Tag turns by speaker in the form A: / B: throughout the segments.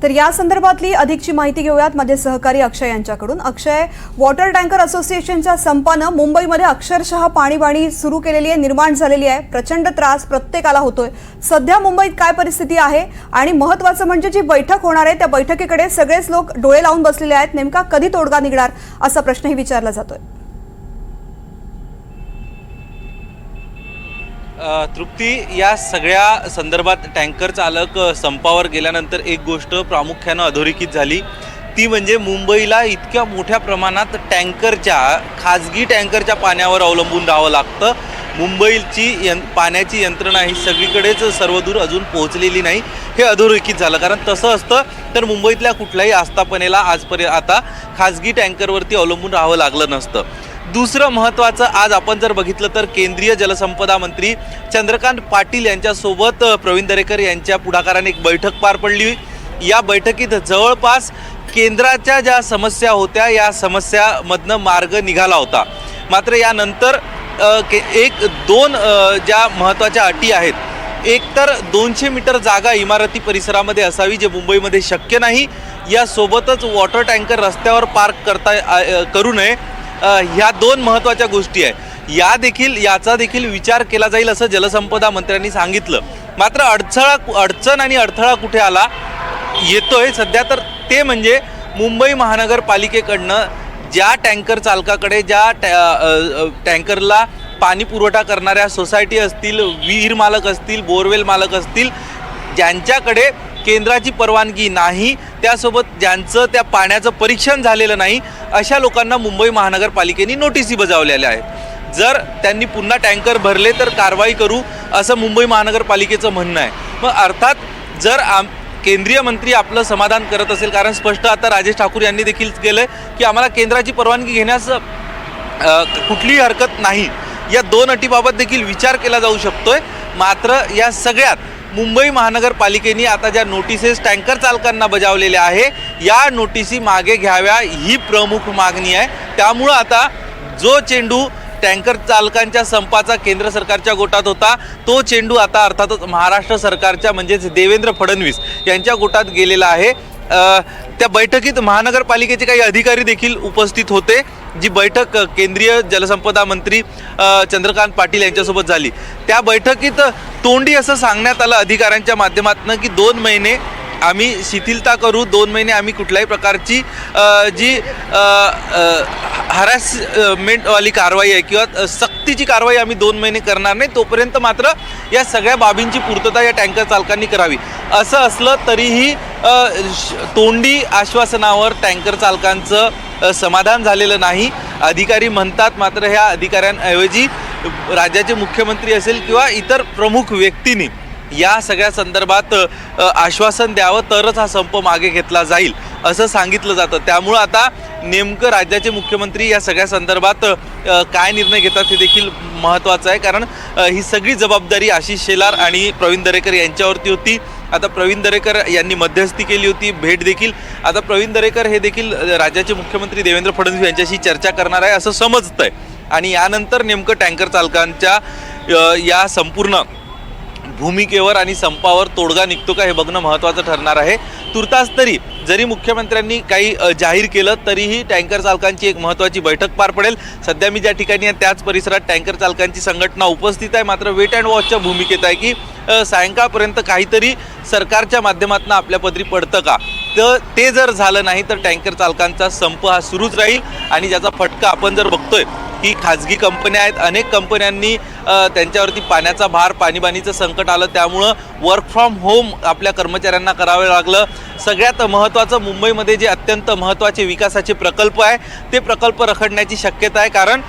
A: तर या संदर्भातली अधिकची माहिती घेऊयात माझे सहकारी अक्षय यांच्याकडून। अक्षय, वॉटर टँकर असोसिएशनच्या संपानं मुंबईमध्ये अक्षरशः पाणीबाणी सुरू केलेली आहे, निर्माण झालेली आहे। प्रचंड त्रास प्रत्येकाला होतोय। सध्या मुंबईत काय परिस्थिती आहे आणि महत्त्वाचं म्हणजे जी बैठक होणार आहे त्या बैठकीकडे सगळेच लोक डोळे लावून बसलेले आहेत। नेमका कधी तोडगा निघणार असा प्रश्नही विचारला जातोय।
B: तृप्ती, या सगळ्या संदर्भात टँकर चालक संपावर गेल्यानंतर एक गोष्ट प्रामुख्यानं अधोरेखित झाली, ती म्हणजे मुंबईला इतक्या मोठ्या प्रमाणात खाजगी टँकरच्या पाण्यावर अवलंबून राहावं लागतं। मुंबईची पाण्याची यंत्रणा ही सगळीकडेच सर्वदूर अजून पोहोचलेली नाही, हे अधोरेखित झालं। कारण तसं असतं तर मुंबईतल्या कुठल्याही आस्थापनेला आता खाजगी टँकरवरती अवलंबून राहावं लागलं नसतं। दुसरं महत्त्वाचं, आज आपण जर बघितलं तर केंद्रीय जलसंपदा मंत्री चंद्रकांत पाटील यांच्यासोबत प्रवीण दरेकर यांच्या पुढाकाराने एक बैठक पार पडली। या बैठकीत जवळपास केंद्राच्या ज्या समस्या होत्या या समस्यामधनं मार्ग निघाला होता। मात्र यानंतर दोन ज्या महत्त्वाच्या अटी आहेत, एक तर 200 मीटर जागा इमारती परिसरामध्ये असावी, जे मुंबईमध्ये शक्य नाही। यासोबतच वॉटर टँकर रस्त्यावर पार्क करू नये, ह्या दोन महत्त्वाच्या गोष्टी आहेत। याचा देखील विचार केला जाईल असं जलसंपदा मंत्र्यांनी सांगितलं। मात्र अडचण आणि अडथळा कुठे येतोय सध्या, तर ते म्हणजे मुंबई महानगरपालिकेकडनं ज्या टँकर चालकाकडे, ज्या टँकरला पाणी पुरवठा करणाऱ्या सोसायटी असतील, विहीर मालक असतील, बोरवेल मालक असतील, ज्यांच्याकडे केंद्राची परवानगी नाही, त्यासोबत ज्यांचं त्या पाण्याचं परीक्षण झालेलं नाही, अशा लोकांना मुंबई महानगरपालिकेने नोटिसी बजावलेल्या आहेत। जर त्यांनी पुन्हा टँकर भरले तर कारवाई करू, असं मुंबई महानगरपालिकेचं म्हणणं आहे। मग अर्थात जर केंद्रीय मंत्री आपलं समाधान करत असेल, कारण स्पष्ट आता राजेश ठाकूर यांनी देखील केलं की आम्हाला केंद्राची परवानगी घेण्यास कुठलीही हरकत नाही, या दोन अटीबाबत देखील विचार केला जाऊ शकतोय। मात्र या सगळ्यात मुंबई महानगरपालिकेने आता ज्या नोटिसेस टँकर चालकांना बजावलेल्या आहे, या नोटिसी मागे घ्याव्या ही प्रमुख मागणी आहे। त्यामुळं आता जो चेंडू टँकर चालकांच्या संपाचा केंद्र सरकारच्या गोटात होता, तो चेंडू आता अर्थातच महाराष्ट्र सरकारच्या म्हणजेच देवेंद्र फडणवीस यांच्या गोटात गेलेला आहे। त्या बैठकीत महानगरपालिकेचे काही अधिकारी देखील उपस्थित होते। जी बैठक केंद्रीय जलसंपदा मंत्री चंद्रकांत पाटील यांच्यासोबत झाली, त्या बैठकीत तोंडी असं सांगण्यात आलं अधिकाऱ्यांच्या माध्यमातून की 2 महिने आम्ही शिथिलता करू, 2 महिने आम्ही कुठल्याही प्रकारची जी हॅरॅसमेंटवाली कारवाई आहे किंवा सक्तीची कारवाई आम्ही 2 महिने करणार नाही, तोपर्यंत मात्र या सगळ्या बाबींची पूर्तता या टँकर चालकांनी करावी। असं असलं तरीही तोंडी आश्वासनावर टँकर चालकांचं समाधान झालेलं नाही, अधिकारी म्हणतात। मात्र ह्या अधिकाऱ्यांऐवजी राज्याचे मुख्यमंत्री असेल किंवा इतर प्रमुख व्यक्तींनी या सगळ्या संदर्भात आश्वासन द्यावं, तरच हा संप मागे घेतला जाईल असं सांगितलं जातं। त्यामुळं आता नेमकं राज्याचे मुख्यमंत्री या सगळ्या संदर्भात काय निर्णय घेतात हे देखील महत्त्वाचं आहे, कारण ही सगळी जबाबदारी आशिष शेलार आणि प्रवीण दरेकर यांच्यावरती होती। आता प्रवीण दरेकर यांनी मध्यस्थी केली होती, भेट देखील। आता प्रवीण दरेकर हे देखील राज्याचे मुख्यमंत्री देवेंद्र फडणवीस यांच्याशी चर्चा करणार आहे असं समजतंय, आणि यानंतर नेमकं टँकर चालकांच्या या संपूर्ण भूमिकेवर आणि संपावर तोडगा निघतो का हे बघणं महत्त्वाचं ठरणार आहे। तुर्तास तरी जरी मुख्यमंत्र्यांनी काही जाहीर केलं तरीही टँकर चालकांची एक महत्त्वाची बैठक पार पडेल। सध्या मी ज्या ठिकाणी आहे त्याच परिसरात टँकर चालकांची संघटना उपस्थित आहे, मात्र वेट अँड वॉचच्या भूमिकेत आहे की सायंकाळपर्यंत काहीतरी सरकारच्या माध्यमातून आपल्या पदरी पडतं का, तर ते जर झालं नाही तर टँकर चालकांचा संप हा सुरूच राहील। आणि ज्याचा फटका आपण जर बघतोय की खाजगी कंपन्या आहेत, अनेक कंपन्यांनी त्यांच्यावरती पाण्याचा भार, पाणीबाणीचं संकट आलं, त्यामुळं वर्क फ्रॉम होम आपल्या कर्मचाऱ्यांना करावं लागलं। सगळ्यात महत्त्वाचं, मुंबईमध्ये जे अत्यंत महत्त्वाचे विकासाचे प्रकल्प आहे ते प्रकल्प रखडण्याची शक्यता आहे, कारण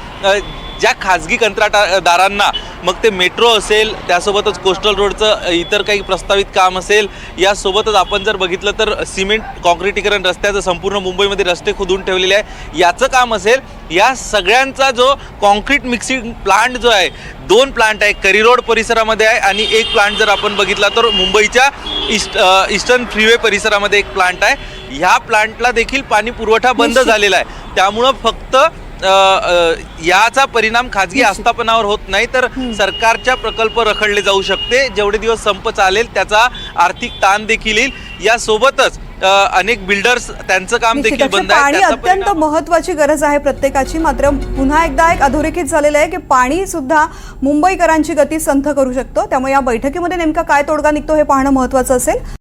B: ज्या खाजगी कंत्राटदारांना, मग ते मेट्रो असेल, त्यासोबतच कोस्टल रोडचं इतर काही प्रस्तावित काम असेल, यासोबतच आपण जर बघितलं तर सिमेंट काँक्रिटीकरण रस्त्याचं संपूर्ण मुंबईमध्ये रस्ते खोदून ठेवलेले आहे, याचं काम असेल, या सगळ्यांचा जो कॉन्क्रीट मिक्सिंग प्लांट जो आहे, 2 प्लांट आहे, करी रोड परिसरामध्ये आहे आणि एक प्लांट जर आपण बघितला तर मुंबईच्या ईस्टर्न फ्रीवे परिसरामध्ये एक प्लांट आहे, ह्या प्लांटला देखील पाणी पुरवठा बंद झालेला आहे। त्यामुळं फक्त याचा परिणाम खाजगी आस्थापनावर होत नाही तर सरकारच्या प्रकल्प रखडले जाऊ शकते। जेवढे दिवस संप चालेल त्याचा आर्थिक ताण देखील येईल। यासोबतच अनेक बिल्डर्स त्यांचं काम
A: निश्चित,
B: देखील
A: अक्षय,
B: बंद आहे.
A: पाणी
B: त्याचा
A: अत्यंत
B: परिणाम-
A: महत्वाची गरज आहे प्रत्येकाची. मात्र पुन्हा एकदा एक अधोरेखित झालेलं आहे की पाणी सुद्धा मुंबईकरांची गती संथ करू शकतो. त्यामुळे या बैठकीमध्ये नेमका काय तोडगा निघतो हे पाहणं महत्वाचं असेल.